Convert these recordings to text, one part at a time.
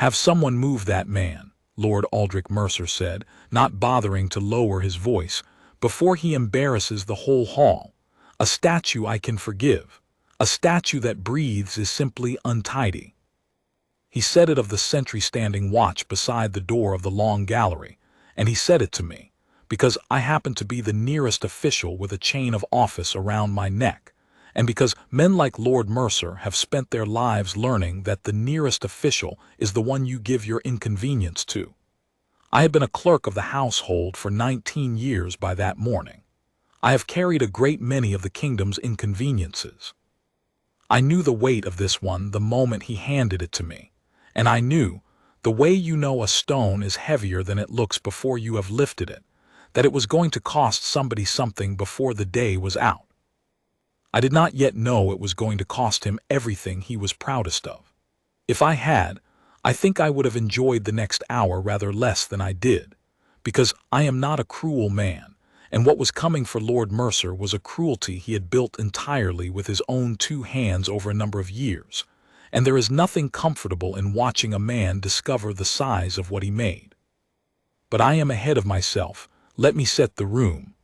"Have someone move that man," Lord Aldrich Mercer said, not bothering to lower his voice, "before he embarrasses the whole hall. A statue I can forgive. A statue that breathes is simply untidy." He said it of the sentry standing watch beside the door of the long gallery, and he said it to me, because I happen to be the nearest official with a chain of office around my neck, and because men like Lord Mercer have spent their lives learning that the nearest official is the one you give your inconvenience to. I had been a clerk of the household for 19 years by that morning. I have carried a great many of the kingdom's inconveniences. I knew the weight of this one the moment he handed it to me, and I knew, the way you know a stone is heavier than it looks before you have lifted it, that it was going to cost somebody something before the day was out. I did not yet know it was going to cost him everything he was proudest of. If I had, I think I would have enjoyed the next hour rather less than I did, because I am not a cruel man, and what was coming for Lord Mercer was a cruelty he had built entirely with his own 2 hands over a number of years, and there is nothing comfortable in watching a man discover the size of what he made. But I am ahead of myself. Let me set the room.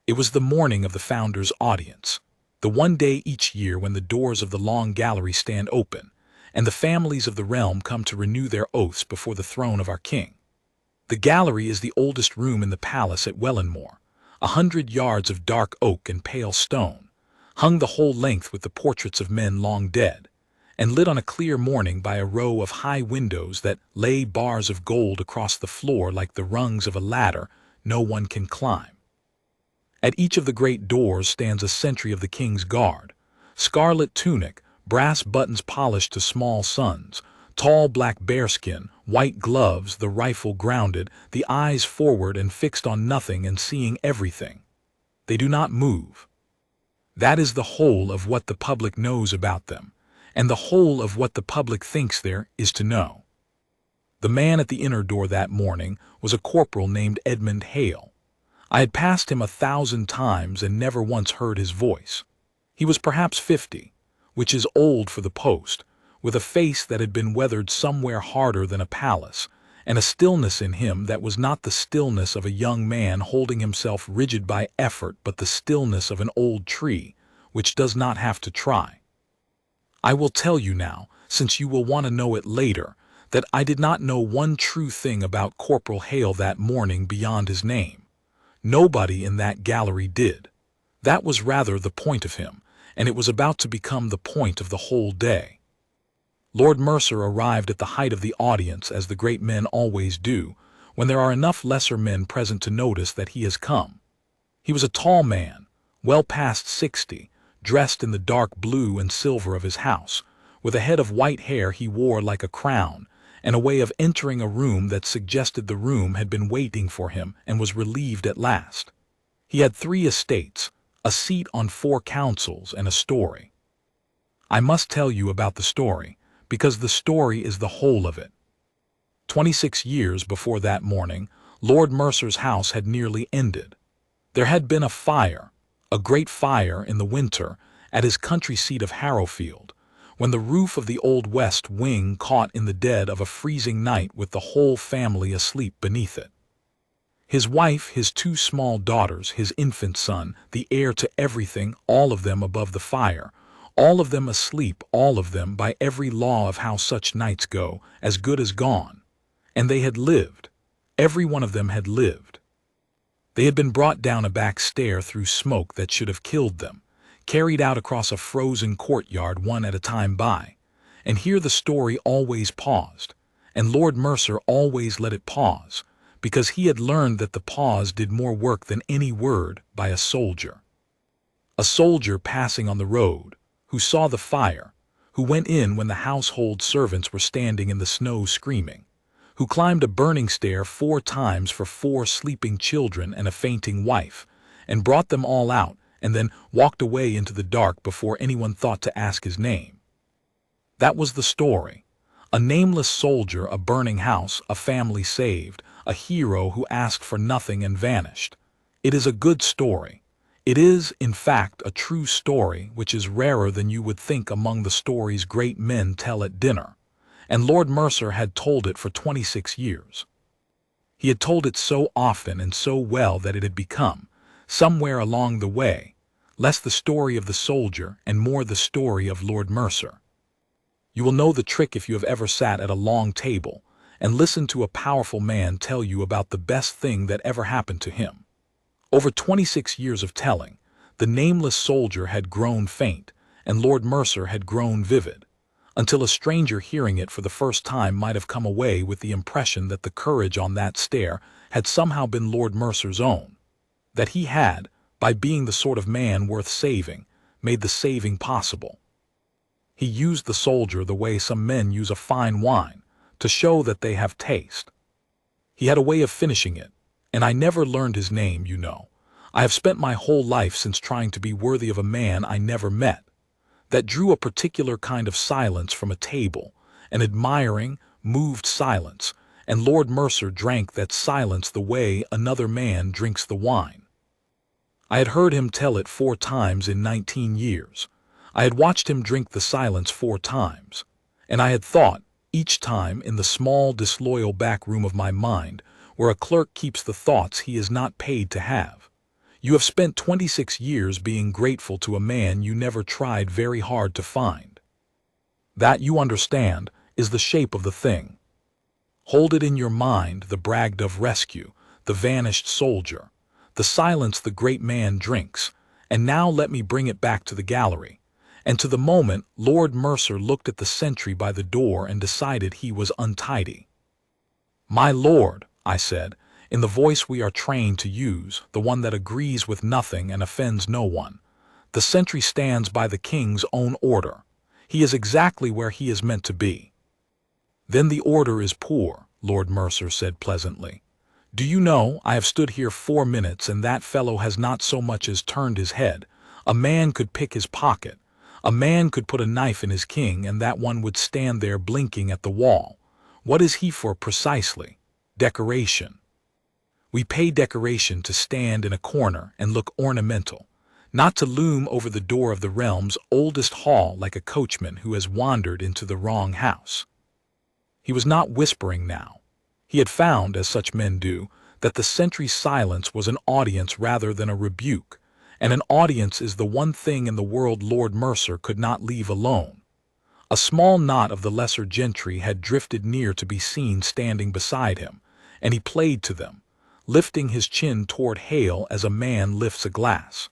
It was the morning of the Founder's audience, the one day each year when the doors of the long gallery stand open, and the families of the realm come to renew their oaths before the throne of our king. The gallery is the oldest room in the palace at Wellinmore, 100 yards of dark oak and pale stone, hung the whole length with the portraits of men long dead, and lit on a clear morning by a row of high windows that lay bars of gold across the floor like the rungs of a ladder no one can climb. At each of the great doors stands a sentry of the king's guard, scarlet tunic, brass buttons polished to small suns, tall black bearskin, white gloves, the rifle grounded, the eyes forward and fixed on nothing and seeing everything. They do not move. That is the whole of what the public knows about them, and the whole of what the public thinks there is to know. The man at the inner door that morning was a corporal named Edmund Hale. I had passed him 1,000 times and never once heard his voice. He was perhaps 50, which is old for the post, with a face that had been weathered somewhere harder than a palace, and a stillness in him that was not the stillness of a young man holding himself rigid by effort, but the stillness of an old tree, which does not have to try. I will tell you now, since you will want to know it later, that I did not know one true thing about Corporal Hale that morning beyond his name. Nobody in that gallery did. That was rather the point of him, and it was about to become the point of the whole day. Lord Mercer arrived at the height of the audience, as the great men always do, when there are enough lesser men present to notice that he has come. He was a tall man, well past 60, dressed in the dark blue and silver of his house, with a head of white hair he wore like a crown, and a way of entering a room that suggested the room had been waiting for him and was relieved at last. He had 3 estates, a seat on 4 councils, and a story. I must tell you about the story, because the story is the whole of it. 26 years before that morning, Lord Mercer's house had nearly ended. There had been a fire, a great fire in the winter, at his country seat of Harrowfield, when the roof of the old west wing caught in the dead of a freezing night with the whole family asleep beneath it. His wife, his 2 small daughters, his infant son, the heir to everything, all of them above the fire, all of them asleep, all of them, by every law of how such nights go, as good as gone. And they had lived. Every one of them had lived. They had been brought down a back stair through smoke that should have killed them, carried out across a frozen courtyard one at a time by, and here the story always paused, and Lord Mercer always let it pause, because he had learned that the pause did more work than any word by a soldier. A soldier passing on the road, who saw the fire, who went in when the household servants were standing in the snow screaming, who climbed a burning stair 4 times for 4 sleeping children and a fainting wife, and brought them all out, and then walked away into the dark before anyone thought to ask his name. That was the story. A nameless soldier, a burning house, a family saved, a hero who asked for nothing and vanished. It is a good story. It is, in fact, a true story, which is rarer than you would think among the stories great men tell at dinner, and Lord Mercer had told it for 26 years. He had told it so often and so well that it had become, somewhere along the way, less the story of the soldier and more the story of Lord Mercer. You will know the trick if you have ever sat at a long table and listened to a powerful man tell you about the best thing that ever happened to him. Over 26 years of telling, the nameless soldier had grown faint, and Lord Mercer had grown vivid, until a stranger hearing it for the first time might have come away with the impression that the courage on that stair had somehow been Lord Mercer's own, that he had, by being the sort of man worth saving, made the saving possible. He used the soldier the way some men use a fine wine, to show that they have taste. He had a way of finishing it, and I never learned his name, you know. I have spent my whole life since trying to be worthy of a man I never met, that drew a particular kind of silence from a table, an admiring, moved silence, and Lord Mercer drank that silence the way another man drinks the wine. I had heard him tell it 4 times in 19 years. I had watched him drink the silence 4 times, and I had thought, each time in the small, disloyal back room of my mind, where a clerk keeps the thoughts he is not paid to have, you have spent 26 years being grateful to a man you never tried very hard to find. That, you understand, is the shape of the thing. Hold it in your mind, the bragged of rescue, the vanished soldier, the silence the great man drinks, and now let me bring it back to the gallery, and to the moment Lord Mercer looked at the sentry by the door and decided he was untidy. "My lord," I said, in the voice we are trained to use, the one that agrees with nothing and offends no one, "the sentry stands by the king's own order. He is exactly where he is meant to be." "Then the order is poor," Lord Mercer said pleasantly. "Do you know, I have stood here 4 minutes and that fellow has not so much as turned his head. A man could pick his pocket. A man could put a knife in his king and that one would stand there blinking at the wall. What is he for precisely? Decoration. We pay decoration to stand in a corner and look ornamental, not to loom over the door of the realm's oldest hall like a coachman who has wandered into the wrong house." He was not whispering now. He had found, as such men do, that the sentry's silence was an audience rather than a rebuke, and an audience is the one thing in the world Lord Mercer could not leave alone. A small knot of the lesser gentry had drifted near to be seen standing beside him, and he played to them, lifting his chin toward Hale as a man lifts a glass.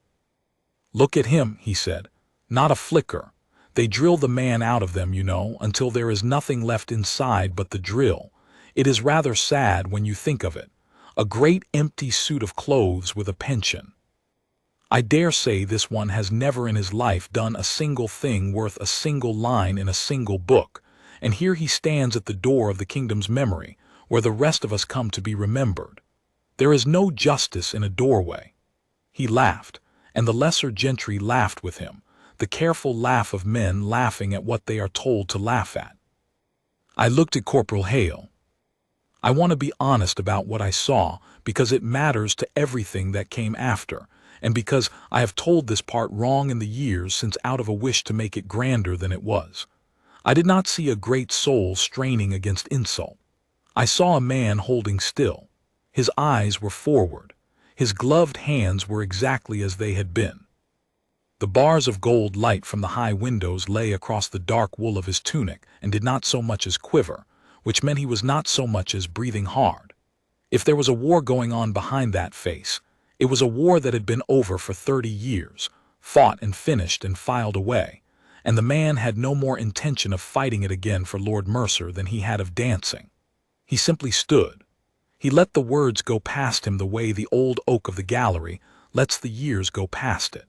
"Look at him," he said. "Not a flicker. They drill the man out of them, you know, until there is nothing left inside but the drill. It is rather sad when you think of it. A great empty suit of clothes with a pension. I dare say this one has never in his life done a single thing worth a single line in a single book, and here he stands at the door of the kingdom's memory, where the rest of us come to be remembered. There is no justice in a doorway." He laughed, and the lesser gentry laughed with him, the careful laugh of men laughing at what they are told to laugh at. I looked at Corporal Hale. I want to be honest about what I saw, because it matters to everything that came after, and because I have told this part wrong in the years since out of a wish to make it grander than it was. I did not see a great soul straining against insult. I saw a man holding still. His eyes were forward. His gloved hands were exactly as they had been. The bars of gold light from the high windows lay across the dark wool of his tunic and did not so much as quiver, which meant he was not so much as breathing hard. If there was a war going on behind that face, it was a war that had been over for 30 years, fought and finished and filed away, and the man had no more intention of fighting it again for Lord Mercer than he had of dancing. He simply stood. He let the words go past him the way the old oak of the gallery lets the years go past it.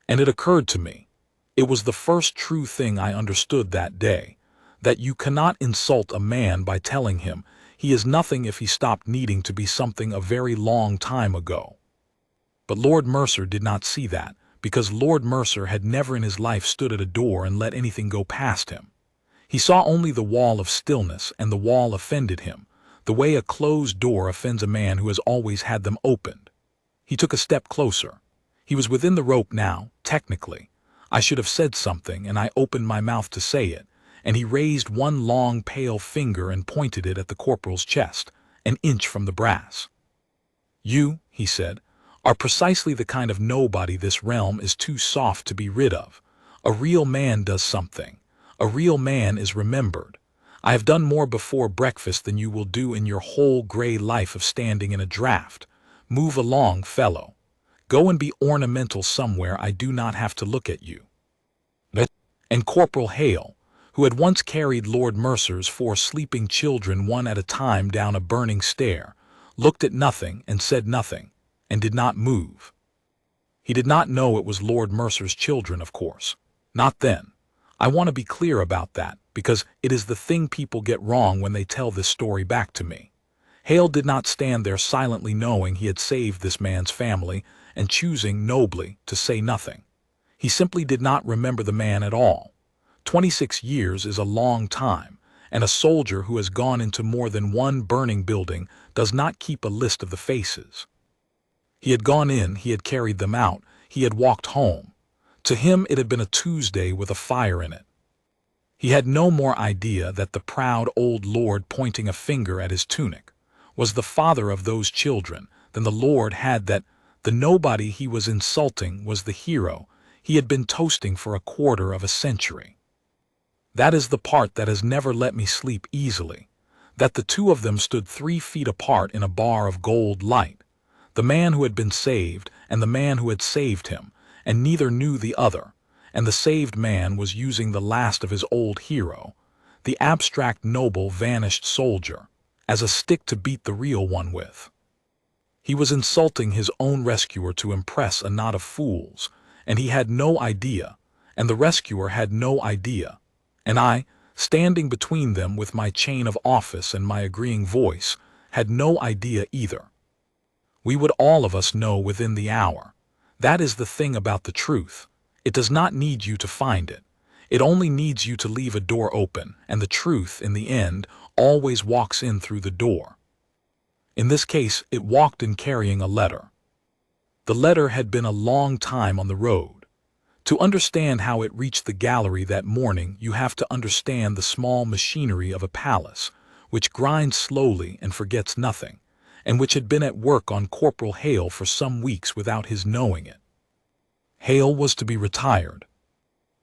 And it occurred to me, it was the first true thing I understood that day, that you cannot insult a man by telling him he is nothing if he stopped needing to be something a very long time ago. But Lord Mercer did not see that, because Lord Mercer had never in his life stood at a door and let anything go past him. He saw only the wall of stillness, and the wall offended him, the way a closed door offends a man who has always had them opened. He took a step closer. He was within the rope now, technically. I should have said something, and I opened my mouth to say it, and he raised one long pale finger and pointed it at the corporal's chest, an inch from the brass. "You," he said, "are precisely the kind of nobody this realm is too soft to be rid of. A real man does something. A real man is remembered. I have done more before breakfast than you will do in your whole gray life of standing in a draft. Move along, fellow. Go and be ornamental somewhere I do not have to look at you." And Corporal Hale, who had once carried Lord Mercer's 4 sleeping children one at a time down a burning stair, looked at nothing and said nothing, and did not move. He did not know it was Lord Mercer's children, of course. Not then. I want to be clear about that, because it is the thing people get wrong when they tell this story back to me. Hale did not stand there silently knowing he had saved this man's family and choosing nobly to say nothing. He simply did not remember the man at all. 26 years is a long time, and a soldier who has gone into more than one burning building does not keep a list of the faces. He had gone in, he had carried them out, he had walked home. To him it had been a Tuesday with a fire in it. He had no more idea that the proud old lord pointing a finger at his tunic was the father of those children than the lord had that the nobody he was insulting was the hero he had been toasting for a quarter of a century. That is the part that has never let me sleep easily, that the two of them stood 3 feet apart in a bar of gold light, the man who had been saved and the man who had saved him, and neither knew the other, and the saved man was using the last of his old hero, the abstract noble vanished soldier, as a stick to beat the real one with. He was insulting his own rescuer to impress a knot of fools, and he had no idea, and the rescuer had no idea, and I, standing between them with my chain of office and my agreeing voice, had no idea either. We would all of us know within the hour. That is the thing about the truth. It does not need you to find it. It only needs you to leave a door open, and the truth, in the end, always walks in through the door. In this case, it walked in carrying a letter. The letter had been a long time on the road. To understand how it reached the gallery that morning, you have to understand the small machinery of a palace, which grinds slowly and forgets nothing, and which had been at work on Corporal Hale for some weeks without his knowing it. Hale was to be retired.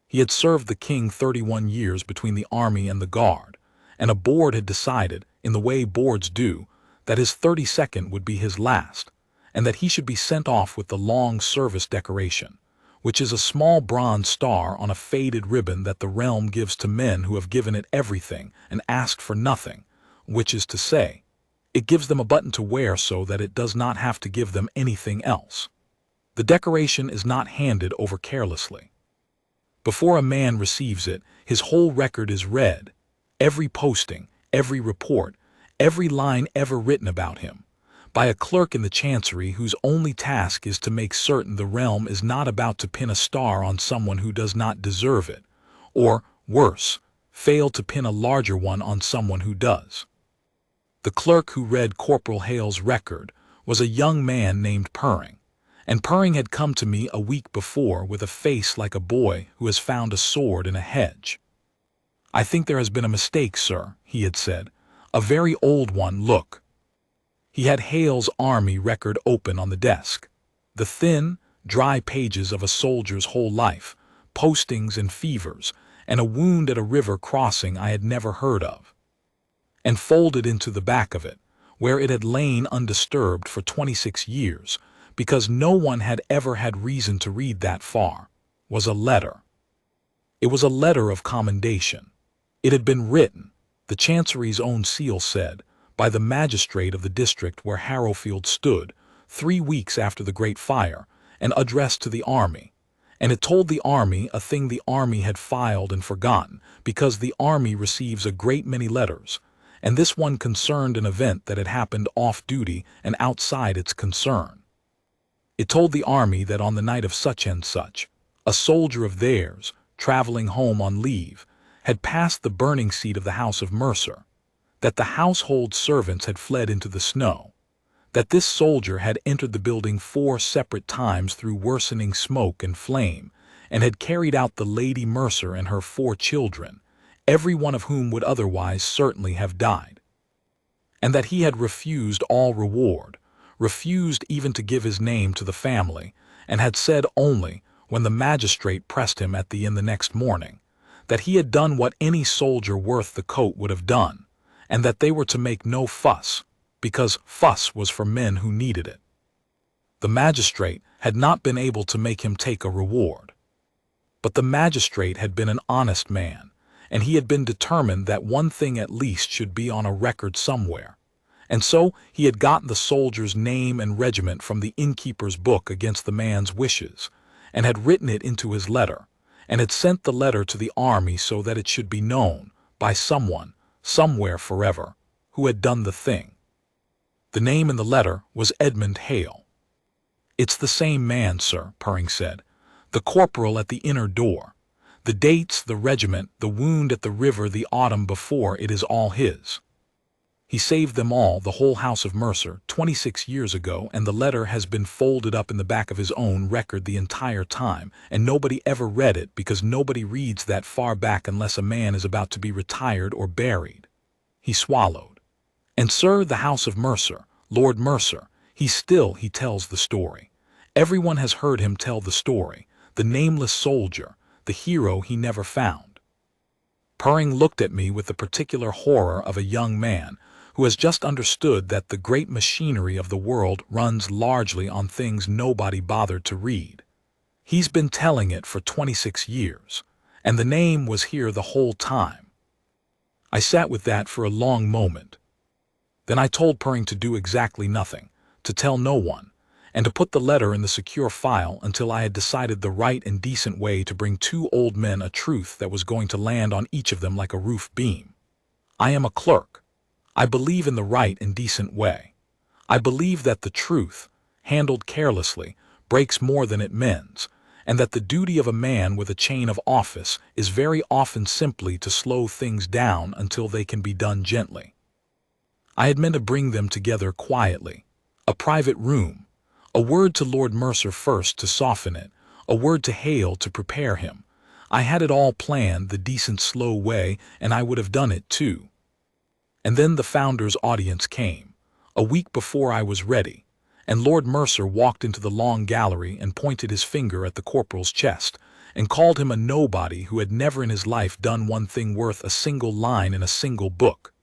He had served the king 31 years between the army and the guard, and a board had decided, in the way boards do, that his 32nd would be his last, and that he should be sent off with the long service decoration, which is a small bronze star on a faded ribbon that the realm gives to men who have given it everything and asked for nothing, which is to say, it gives them a button to wear so that it does not have to give them anything else. The decoration is not handed over carelessly. Before a man receives it, his whole record is read, every posting, every report, every line ever written about him, by a clerk in the chancery whose only task is to make certain the realm is not about to pin a star on someone who does not deserve it, or, worse, fail to pin a larger one on someone who does. The clerk who read Corporal Hale's record was a young man named Purring, and Purring had come to me a week before with a face like a boy who has found a sword in a hedge. "I think there has been a mistake, sir," he had said. "A very old one, look." He had Hale's army record open on the desk. The thin, dry pages of a soldier's whole life, postings and fevers, and a wound at a river crossing I had never heard of. And folded into the back of it, where it had lain undisturbed for 26 years, because no one had ever had reason to read that far, was a letter. It was a letter of commendation. It had been written, the Chancery's own seal said, by the magistrate of the district where Harrowfield stood, 3 weeks after the Great Fire, and addressed to the army. And it told the army a thing the army had filed and forgotten, because the army receives a great many letters, and this one concerned an event that had happened off-duty and outside its concern. It told the army that on the night of such and such, a soldier of theirs, traveling home on leave, had passed the burning seat of the house of Mercer, that the household servants had fled into the snow, that this soldier had entered the building 4 separate times through worsening smoke and flame, and had carried out the Lady Mercer and her 4 children, every one of whom would otherwise certainly have died, and that he had refused all reward, refused even to give his name to the family, and had said only, when the magistrate pressed him at the inn the next morning, that he had done what any soldier worth the coat would have done, and that they were to make no fuss, because fuss was for men who needed it. The magistrate had not been able to make him take a reward. But the magistrate had been an honest man, and he had been determined that one thing at least should be on a record somewhere. And so he had gotten the soldier's name and regiment from the innkeeper's book against the man's wishes, and had written it into his letter, and had sent the letter to the army so that it should be known, by someone, somewhere forever, who had done the thing. The name in the letter was Edmund Hale. "It's the same man, sir," Purring said. "The corporal at the inner door. The dates, the regiment, the wound at the river the autumn before, it is all his. He saved them all, the whole house of Mercer, 26 years ago, and the letter has been folded up in the back of his own record the entire time, and nobody ever read it because nobody reads that far back unless a man is about to be retired or buried." He swallowed. "And sir, the house of Mercer, Lord Mercer, he tells the story. Everyone has heard him tell the story, the nameless soldier, the hero he never found." Purring looked at me with the particular horror of a young man who has just understood that the great machinery of the world runs largely on things nobody bothered to read. "He's been telling it for 26 years, and the name was here the whole time." I sat with that for a long moment. Then I told Purring to do exactly nothing, to tell no one, and to put the letter in the secure file until I had decided the right and decent way to bring two old men a truth that was going to land on each of them like a roof beam. I am a clerk. I believe in the right and decent way. I believe that the truth, handled carelessly, breaks more than it mends, and that the duty of a man with a chain of office is very often simply to slow things down until they can be done gently. I had meant to bring them together quietly, a private room, a word to Lord Mercer first to soften it, a word to Hale to prepare him. I had it all planned the decent slow way, and I would have done it too. And then the founder's audience came, a week before I was ready, and Lord Mercer walked into the long gallery and pointed his finger at the corporal's chest, and called him a nobody who had never in his life done one thing worth a single line in a single book.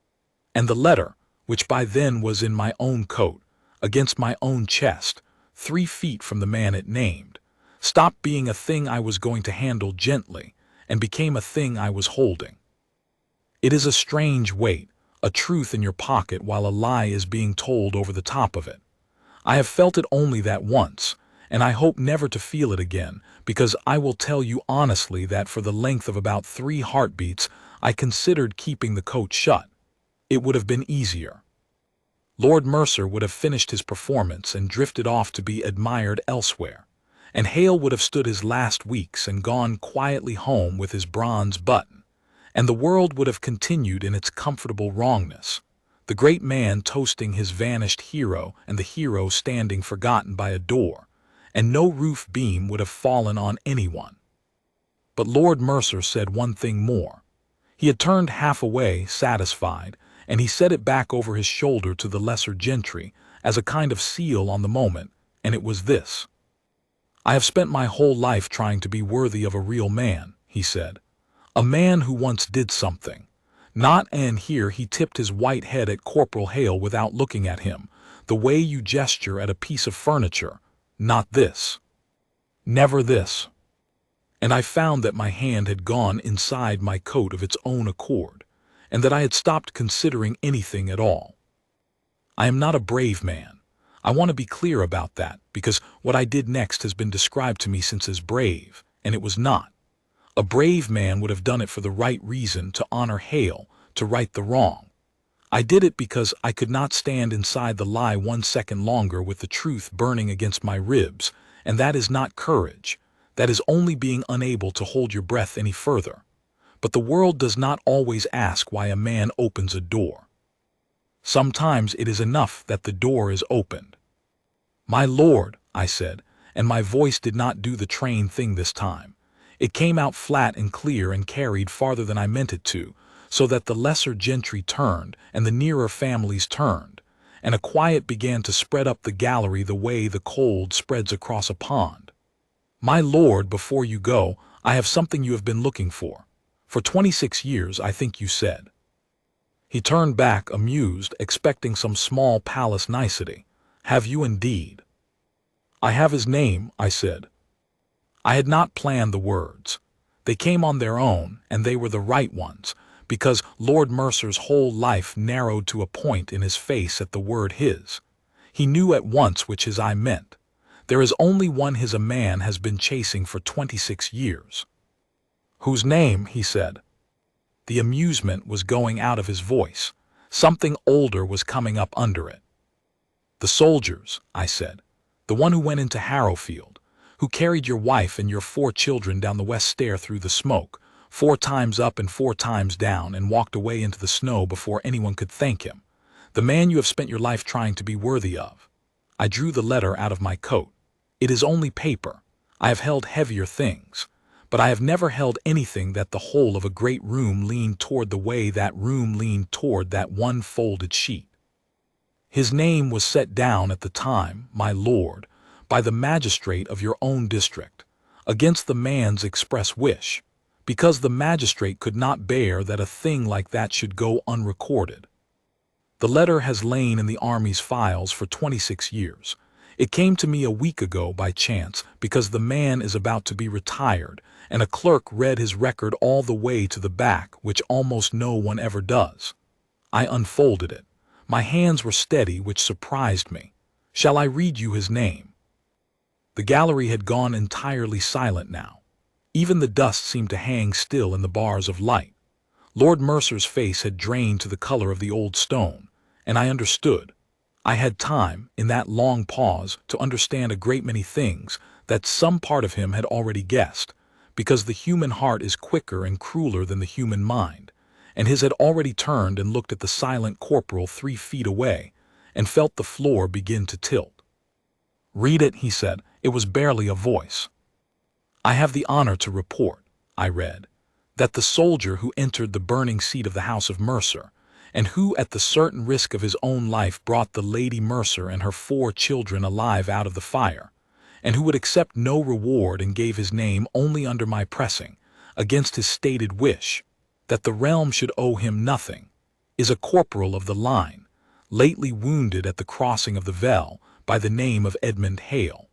And the letter, which by then was in my own coat, against my own chest, 3 feet from the man it named, stopped being a thing I was going to handle gently, and became a thing I was holding. It is a strange weight, a truth in your pocket while a lie is being told over the top of it. I have felt it only that once, and I hope never to feel it again, because I will tell you honestly that for the length of about 3 heartbeats I considered keeping the coat shut. It would have been easier. Lord Mercer would have finished his performance and drifted off to be admired elsewhere, and Hale would have stood his last weeks and gone quietly home with his bronze button, and the world would have continued in its comfortable wrongness, the great man toasting his vanished hero and the hero standing forgotten by a door, and no roof beam would have fallen on anyone. But Lord Mercer said one thing more. He had turned half away, satisfied, and he said it back over his shoulder to the lesser gentry as a kind of seal on the moment, and it was this. "I have spent my whole life trying to be worthy of a real man," he said. "A man who once did something. Not," and here he tipped his white head at Corporal Hale without looking at him, "the way you gesture at a piece of furniture. Not this. Never this." And I found that my hand had gone inside my coat of its own accord, and that I had stopped considering anything at all. I am not a brave man. I want to be clear about that, because what I did next has been described to me since as brave, and it was not. A brave man would have done it for the right reason, to honor Hale, to right the wrong. I did it because I could not stand inside the lie 1 second longer with the truth burning against my ribs, and that is not courage. That is only being unable to hold your breath any further. But the world does not always ask why a man opens a door. Sometimes it is enough that the door is opened. "My lord," I said, and my voice did not do the trained thing this time. It came out flat and clear and carried farther than I meant it to, so that the lesser gentry turned and the nearer families turned, and a quiet began to spread up the gallery the way the cold spreads across a pond. "My lord, before you go, I have something you have been looking for. For 26 years, I think you said." He turned back, amused, expecting some small palace nicety. "Have you indeed?" "I have his name," I said. I had not planned the words. They came on their own, and they were the right ones, because Lord Mercer's whole life narrowed to a point in his face at the word his. He knew at once which his eye meant. There is only one his a man has been chasing for 26 years. "Whose name?" he said. The amusement was going out of his voice. Something older was coming up under it. "The soldiers," I said. "The one who went into Harrowfield, who carried your wife and your 4 children down the west stair through the smoke, 4 times up and 4 times down, and walked away into the snow before anyone could thank him. The man you have spent your life trying to be worthy of." I drew the letter out of my coat. "It is only paper. I have held heavier things. But I have never held anything that the whole of a great room leaned toward the way that room leaned toward that one folded sheet. His name was set down at the time, my lord, by the magistrate of your own district, against the man's express wish, because the magistrate could not bear that a thing like that should go unrecorded. The letter has lain in the army's files for 26 years. It came to me a week ago by chance, because the man is about to be retired, and a clerk read his record all the way to the back, which almost no one ever does. I unfolded it. My hands were steady, which surprised me. Shall I read you his name?" The gallery had gone entirely silent now. Even the dust seemed to hang still in the bars of light. Lord Mercer's face had drained to the color of the old stone, and I understood. I had time, in that long pause, to understand a great many things that some part of him had already guessed, because the human heart is quicker and crueler than the human mind, and his had already turned and looked at the silent corporal 3 feet away, and felt the floor begin to tilt. "Read it," he said. It was barely a voice. "I have the honor to report," I read, "that the soldier who entered the burning seat of the house of Mercer, and who at the certain risk of his own life brought the Lady Mercer and her 4 children alive out of the fire, and who would accept no reward and gave his name only under my pressing, against his stated wish, that the realm should owe him nothing, is a corporal of the line, lately wounded at the crossing of the Vell, by the name of Edmund Hale."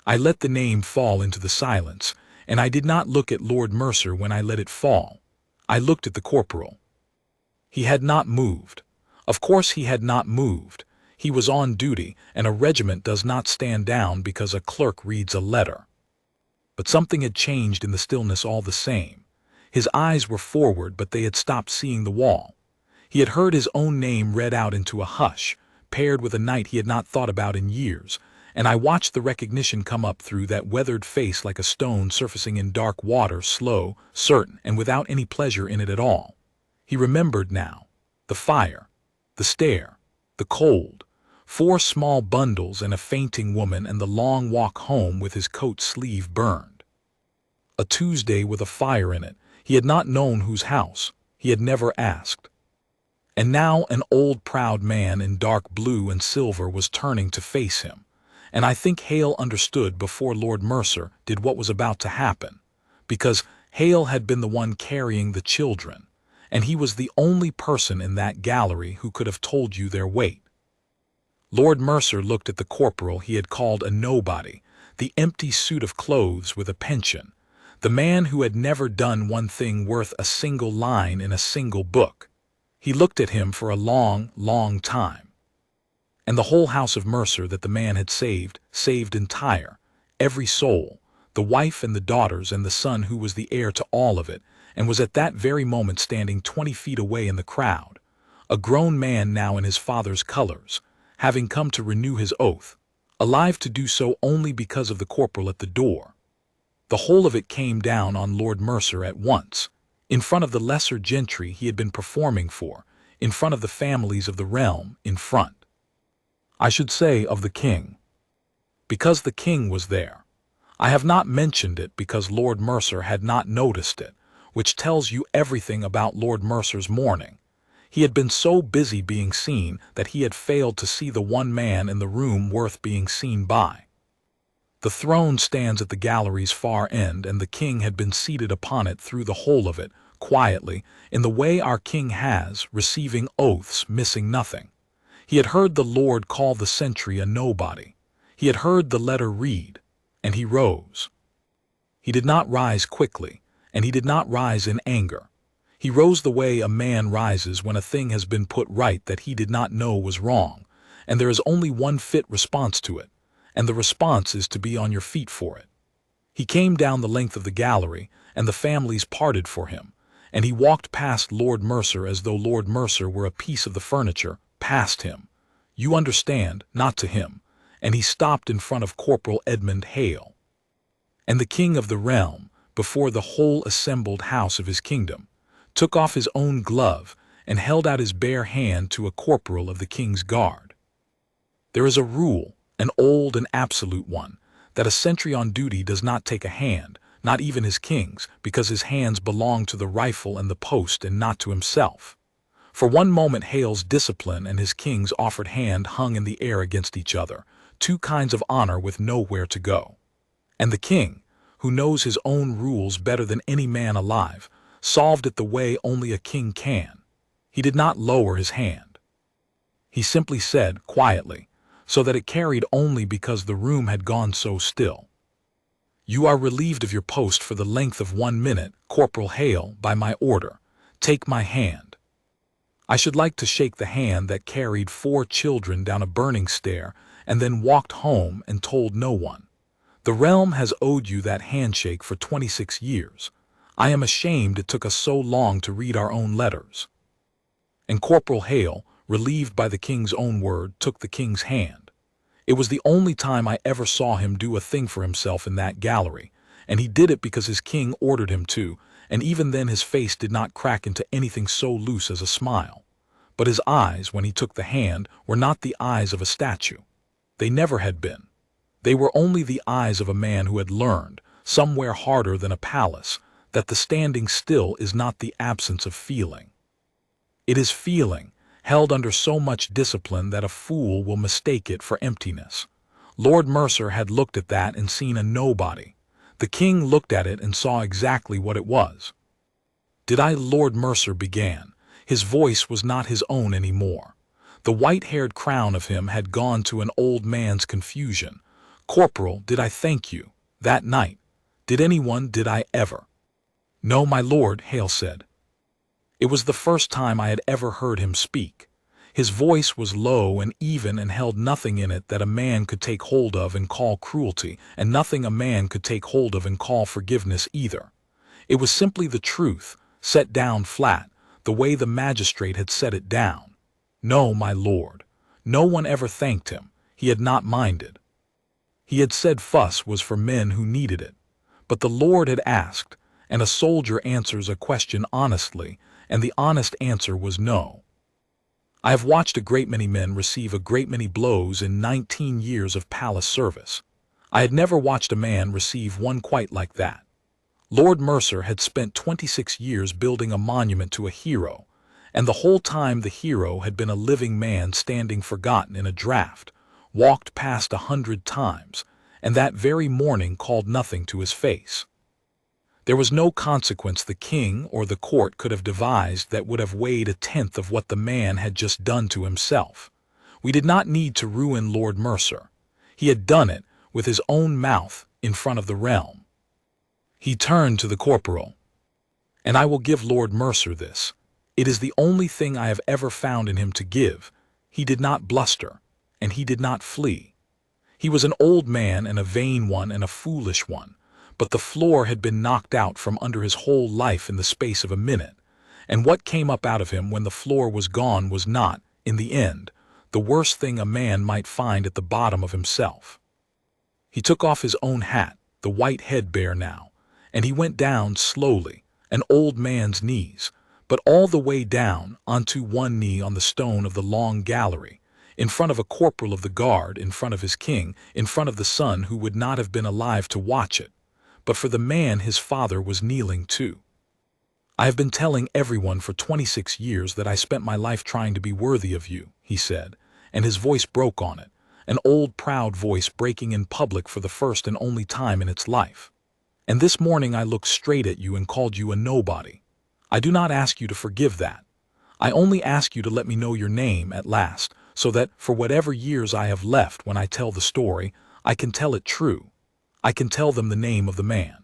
I let the name fall into the silence, and I did not look at Lord Mercer when I let it fall. I looked at the corporal. He had not moved. Of course he had not moved. He was on duty, and a regiment does not stand down because a clerk reads a letter. But something had changed in the stillness all the same. His eyes were forward, but they had stopped seeing the wall. He had heard his own name read out into a hush, paired with a night he had not thought about in years, and I watched the recognition come up through that weathered face like a stone surfacing in dark water, slow, certain, and without any pleasure in it at all. He remembered now. The fire, the stair, the cold, 4 small bundles and a fainting woman, and the long walk home with his coat sleeve burned. A Tuesday with a fire in it. He had not known whose house. He had never asked. And now an old proud man in dark blue and silver was turning to face him, and I think Hale understood before Lord Mercer did what was about to happen, because Hale had been the one carrying the children, and he was the only person in that gallery who could have told you their weight. Lord Mercer looked at the corporal he had called a nobody, the empty suit of clothes with a pension, the man who had never done one thing worth a single line in a single book. He looked at him for a long, long time. And the whole house of Mercer that the man had saved entire, every soul, the wife and the daughters and the son who was the heir to all of it, and was at that very moment standing 20 feet away in the crowd, a grown man now in his father's colors, having come to renew his oath, alive to do so only because of the corporal at the door. The whole of it came down on Lord Mercer at once, in front of the lesser gentry he had been performing for, in front of the families of the realm, in front, I should say, of the king. Because the king was there. I have not mentioned it because Lord Mercer had not noticed it, which tells you everything about Lord Mercer's morning. He had been so busy being seen that he had failed to see the one man in the room worth being seen by. The throne stands at the gallery's far end, and the king had been seated upon it through the whole of it, quietly, in the way our king has, receiving oaths, missing nothing. He had heard the Lord call the sentry a nobody. He had heard the letter read, and he rose. He did not rise quickly, and he did not rise in anger. He rose the way a man rises when a thing has been put right that he did not know was wrong, and there is only one fit response to it, and the response is to be on your feet for it. He came down the length of the gallery, and the families parted for him, and he walked past Lord Mercer as though Lord Mercer were a piece of the furniture, past him. You understand, not to him, and he stopped in front of Corporal Edmund Hale. And the king of the realm, before the whole assembled house of his kingdom, took off his own glove and held out his bare hand to a corporal of the king's guard. There is a rule, an old and absolute one, that a sentry on duty does not take a hand, not even his king's, because his hands belong to the rifle and the post and not to himself. For one moment Hale's discipline and his king's offered hand hung in the air against each other, two kinds of honor with nowhere to go. And the king, who knows his own rules better than any man alive, solved it the way only a king can. He did not lower his hand. He simply said, quietly, so that it carried only because the room had gone so still, "You are relieved of your post for the length of 1 minute, Corporal Hale, by my order. Take my hand." I should like to shake the hand that carried 4 children down a burning stair and then walked home and told no one. The realm has owed you that handshake for 26 years. I am ashamed it took us so long to read our own letters. And Corporal Hale, relieved by the king's own word, took the king's hand. It was the only time I ever saw him do a thing for himself in that gallery, and he did it because his king ordered him to, and even then his face did not crack into anything so loose as a smile. But his eyes, when he took the hand, were not the eyes of a statue. They never had been. They were only the eyes of a man who had learned, somewhere harder than a palace, that the standing still is not the absence of feeling. It is feeling, held under so much discipline that a fool will mistake it for emptiness. Lord Mercer had looked at that and seen a nobody. The king looked at it and saw exactly what it was. "Did I?" Lord Mercer began. His voice was not his own any more. The white-haired crown of him had gone to an old man's confusion. "Corporal, did I thank you? That night? Did did I ever?" "No, my lord," Hale said. It was the first time I had ever heard him speak. His voice was low and even and held nothing in it that a man could take hold of and call cruelty, and nothing a man could take hold of and call forgiveness either. It was simply the truth, set down flat, the way the magistrate had set it down. No, my lord. No one ever thanked him. He had not minded. He had said fuss was for men who needed it. But the Lord had asked, and a soldier answers a question honestly, and the honest answer was no. I have watched a great many men receive a great many blows in 19 years of palace service. I had never watched a man receive one quite like that. Lord Mercer had spent 26 years building a monument to a hero, and the whole time the hero had been a living man standing forgotten in a draft, walked past 100 times, and that very morning called nothing to his face. There was no consequence the king or the court could have devised that would have weighed 1/10 of what the man had just done to himself. We did not need to ruin Lord Mercer. He had done it with his own mouth in front of the realm. He turned to the corporal. "And I will give Lord Mercer this. It is the only thing I have ever found in him to give. He did not bluster, and he did not flee. He was an old man and a vain one and a foolish one, but the floor had been knocked out from under his whole life in the space of a minute, and what came up out of him when the floor was gone was not, in the end, the worst thing a man might find at the bottom of himself. He took off his own hat, the white headbare now, and he went down slowly, an old man's knees, but all the way down onto one knee on the stone of the long gallery, in front of a corporal of the guard, in front of his king, in front of the son who would not have been alive to watch it, but for the man his father was kneeling to. I have been telling everyone for 26 years that I spent my life trying to be worthy of you, he said, and his voice broke on it, an old proud voice breaking in public for the first and only time in its life. And this morning I looked straight at you and called you a nobody. I do not ask you to forgive that. I only ask you to let me know your name at last, so that, for whatever years I have left when I tell the story, I can tell it true. I can tell them the name of the man.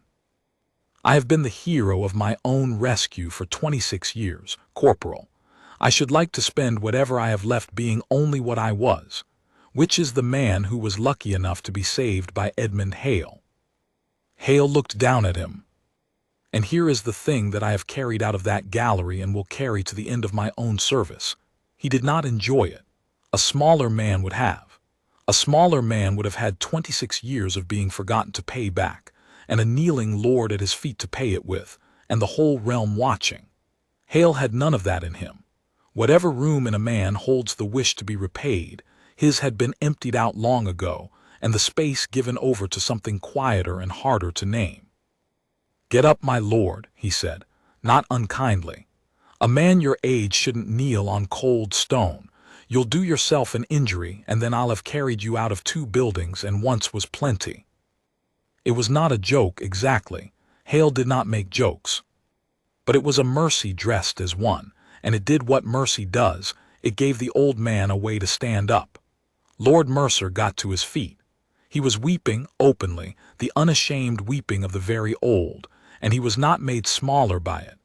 I have been the hero of my own rescue for 26 years, Corporal. I should like to spend whatever I have left being only what I was, which is the man who was lucky enough to be saved by Edmund Hale. Hale looked down at him. And here is the thing that I have carried out of that gallery and will carry to the end of my own service. He did not enjoy it. A smaller man would have. A smaller man would have had 26 years of being forgotten to pay back, and a kneeling lord at his feet to pay it with, and the whole realm watching. Hale had none of that in him. Whatever room in a man holds the wish to be repaid, his had been emptied out long ago, and the space given over to something quieter and harder to name. "Get up, my lord," he said, not unkindly. "A man your age shouldn't kneel on cold stone. You'll do yourself an injury, and then I'll have carried you out of 2 buildings, and once was plenty." It was not a joke exactly. Hale did not make jokes. But it was a mercy dressed as one, and it did what mercy does. It gave the old man a way to stand up. Lord Mercer got to his feet. He was weeping openly, the unashamed weeping of the very old, and he was not made smaller by it.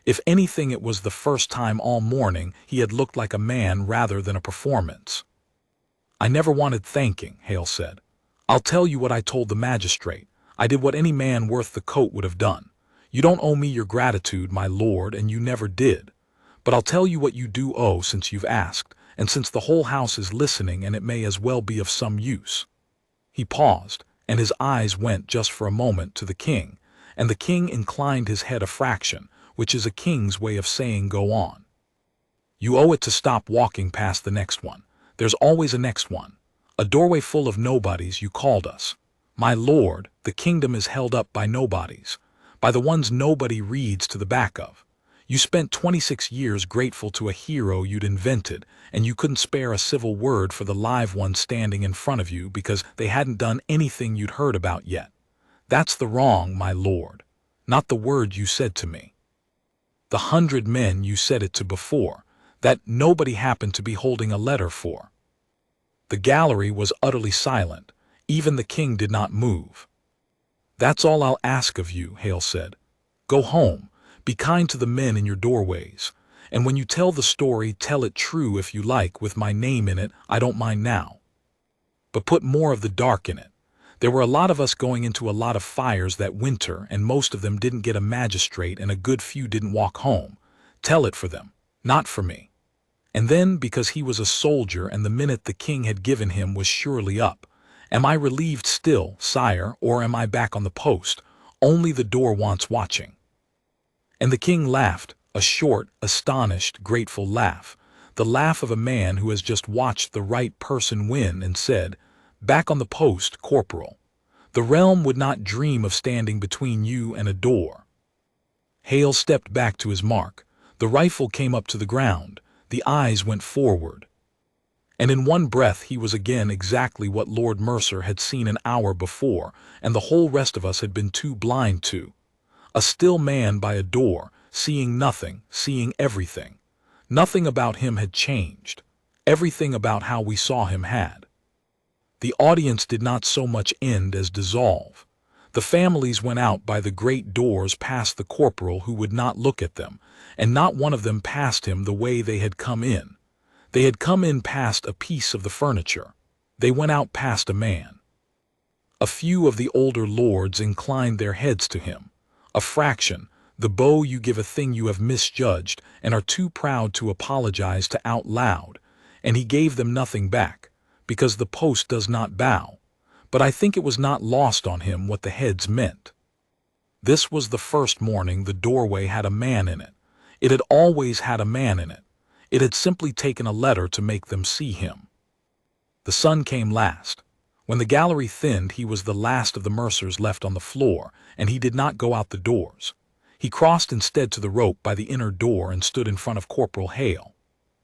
If anything, it was the first time all morning he had looked like a man rather than a performance. "I never wanted thanking," Hale said. "I'll tell you what I told the magistrate. I did what any man worth the coat would have done. You don't owe me your gratitude, my lord, and you never did. But I'll tell you what you do owe, since you've asked, and since the whole house is listening, and it may as well be of some use." He paused, and his eyes went just for a moment to the king, and the king inclined his head a fraction, which is a king's way of saying go on. "You owe it to stop walking past the next one. There's always a next one. A doorway full of nobodies, you called us. My lord, the kingdom is held up by nobodies, by the ones nobody reads to the back of. You spent 26 years grateful to a hero you'd invented, and you couldn't spare a civil word for the live ones standing in front of you because they hadn't done anything you'd heard about yet. That's the wrong, my lord, not the word you said to me. The 100 men you said it to before, that nobody happened to be holding a letter for." The gallery was utterly silent. Even the king did not move. "That's all I'll ask of you," Hale said. "Go home. Be kind to the men in your doorways. And when you tell the story, tell it true if you like, with my name in it. I don't mind now. But put more of the dark in it. There were a lot of us going into a lot of fires that winter, and most of them didn't get a magistrate, and a good few didn't walk home. Tell it for them, not for me." And then, because he was a soldier and the minute the king had given him was surely up, "Am I relieved still, sire, or am I back on the post? Only the door wants watching." And the king laughed, a short, astonished, grateful laugh, the laugh of a man who has just watched the right person win, and said, "Back on the post, corporal. The realm would not dream of standing between you and a door." Hale stepped back to his mark. The rifle came up to the ground. The eyes went forward. And in one breath he was again exactly what Lord Mercer had seen an hour before, and the whole rest of us had been too blind to. A still man by a door, seeing nothing, seeing everything. Nothing about him had changed. Everything about how we saw him had. The audience did not so much end as dissolve. The families went out by the great doors past the corporal, who would not look at them, and not one of them passed him the way they had come in. They had come in past a piece of the furniture. They went out past a man. A few of the older lords inclined their heads to him. A fraction, the bow you give a thing you have misjudged and are too proud to apologize to out loud, and he gave them nothing back, because the post does not bow. But I think it was not lost on him what the heads meant. This was the first morning the doorway had a man in it. It had always had a man in it. It had simply taken a letter to make them see him. The son came last. When the gallery thinned, he was the last of the mercers left on the floor, and he did not go out the doors. He crossed instead to the rope by the inner door and stood in front of Corporal Hale.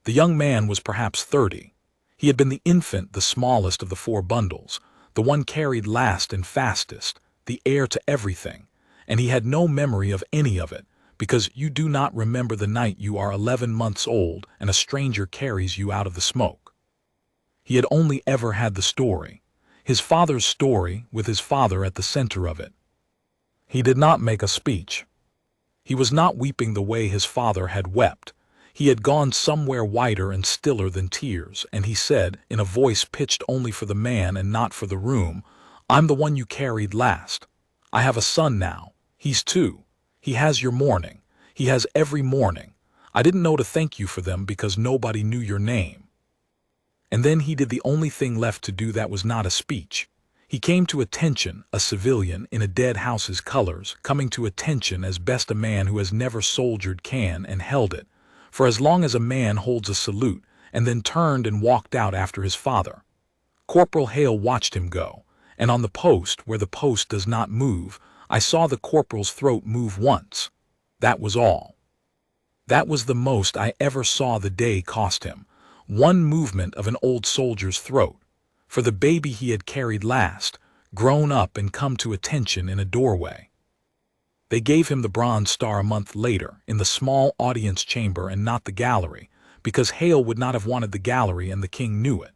The young man was perhaps 30. He had been the infant, the smallest of the 4 bundles, the one carried last and fastest, the heir to everything, and he had no memory of any of it, because you do not remember the night you are 11 months old and a stranger carries you out of the smoke. He had only ever had the story, his father's story, with his father at the center of it. He did not make a speech. He was not weeping the way his father had wept. He had gone somewhere wider and stiller than tears, and he said, in a voice pitched only for the man and not for the room, "I'm the one you carried last. I have a son now. He's 2. He has your morning. He has every morning. I didn't know to thank you for them because nobody knew your name." And then he did the only thing left to do that was not a speech. He came to attention, a civilian in a dead house's colors, coming to attention as best a man who has never soldiered can, and held it, for as long as a man holds a salute, and then turned and walked out after his father. Corporal Hale watched him go, and on the post, where the post does not move, I saw the corporal's throat move once. That was all. That was the most I ever saw the day cost him, one movement of an old soldier's throat, for the baby he had carried last, grown up and come to attention in a doorway. They gave him the Bronze Star a month later, in the small audience chamber and not the gallery, because Hale would not have wanted the gallery and the king knew it.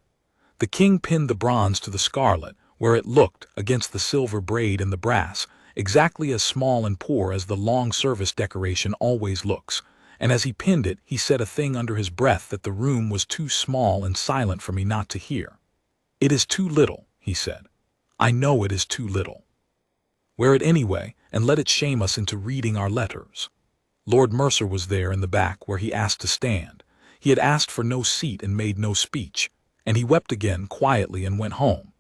The king pinned the bronze to the scarlet, where it looked, against the silver braid and the brass, exactly as small and poor as the long service decoration always looks, and as he pinned it he said a thing under his breath that the room was too small and silent for me not to hear. "It is too little," he said. "I know it is too little. Wear it anyway, and let it shame us into reading our letters." Lord Mercer was there in the back where he asked to stand. He had asked for no seat and made no speech, and he wept again quietly and went home.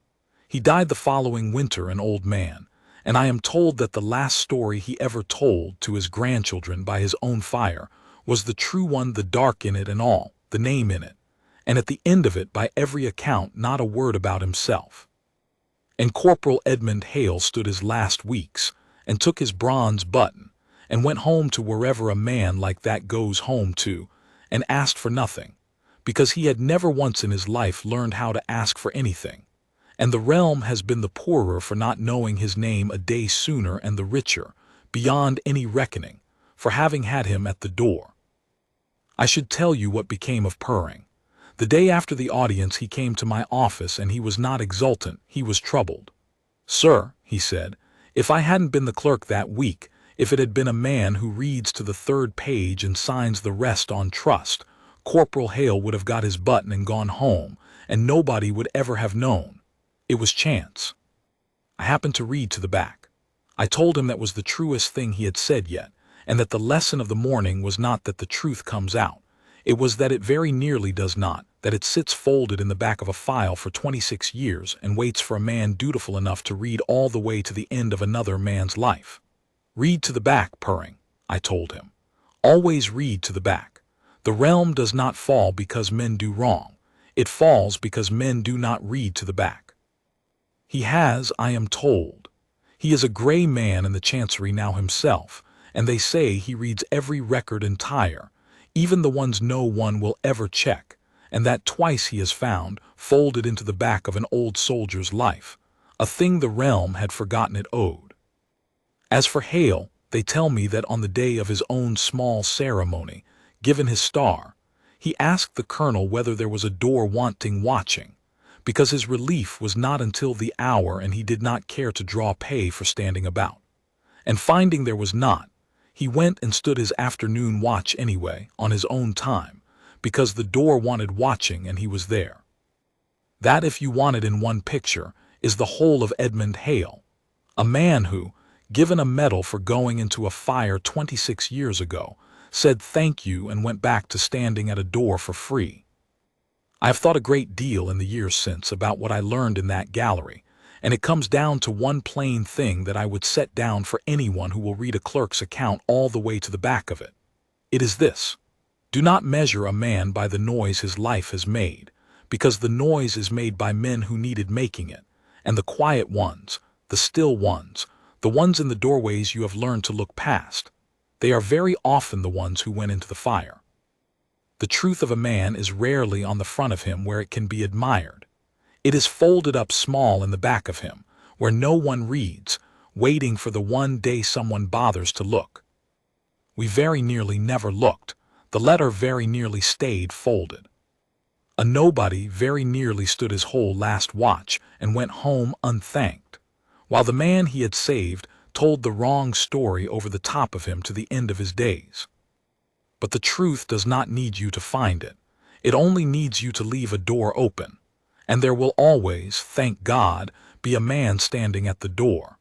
He died the following winter, an old man, and I am told that the last story he ever told to his grandchildren by his own fire was the true one, the dark in it and all, the name in it, and at the end of it, by every account, not a word about himself. And Corporal Edmund Hale stood his last weeks, and took his bronze button, and went home to wherever a man like that goes home to, and asked for nothing, because he had never once in his life learned how to ask for anything, and the realm has been the poorer for not knowing his name a day sooner, and the richer, beyond any reckoning, for having had him at the door. I should tell you what became of Purring. The day after the audience he came to my office, and he was not exultant, he was troubled. "Sir," he said, "if I hadn't been the clerk that week, if it had been a man who reads to the 3rd page and signs the rest on trust, Corporal Hale would have got his button and gone home, and nobody would ever have known. It was chance." I happened to read to the back. I told him that was the truest thing he had said yet, and that the lesson of the morning was not that the truth comes out. It was that it very nearly does not, that it sits folded in the back of a file for 26 years and waits for a man dutiful enough to read all the way to the end of another man's life. "Read to the back, Purring," I told him. "Always read to the back. The realm does not fall because men do wrong. It falls because men do not read to the back." He has, I am told. He is a gray man in the chancery now himself, and they say he reads every record entire, even the ones no one will ever check, and that twice he has found, folded into the back of an old soldier's life, a thing the realm had forgotten it owed. As for Hale, they tell me that on the day of his own small ceremony, given his star, he asked the colonel whether there was a door wanting watching, because his relief was not until the hour and he did not care to draw pay for standing about. And finding there was not, he went and stood his afternoon watch anyway, on his own time, because the door wanted watching and he was there. That, if you want it in one picture, is the whole of Edmund Hale, a man who, given a medal for going into a fire 26 years ago, said thank you and went back to standing at a door for free. I have thought a great deal in the years since about what I learned in that gallery, and it comes down to one plain thing that I would set down for anyone who will read a clerk's account all the way to the back of it. It is this: do not measure a man by the noise his life has made, because the noise is made by men who needed making it, and the quiet ones, the still ones, the ones in the doorways you have learned to look past, they are very often the ones who went into the fire. The truth of a man is rarely on the front of him where it can be admired. It is folded up small in the back of him, where no one reads, waiting for the one day someone bothers to look. We very nearly never looked. The letter very nearly stayed folded. A nobody very nearly stood his whole last watch and went home unthanked, while the man he had saved told the wrong story over the top of him to the end of his days. But the truth does not need you to find it. It only needs you to leave a door open, and there will always, thank God, be a man standing at the door.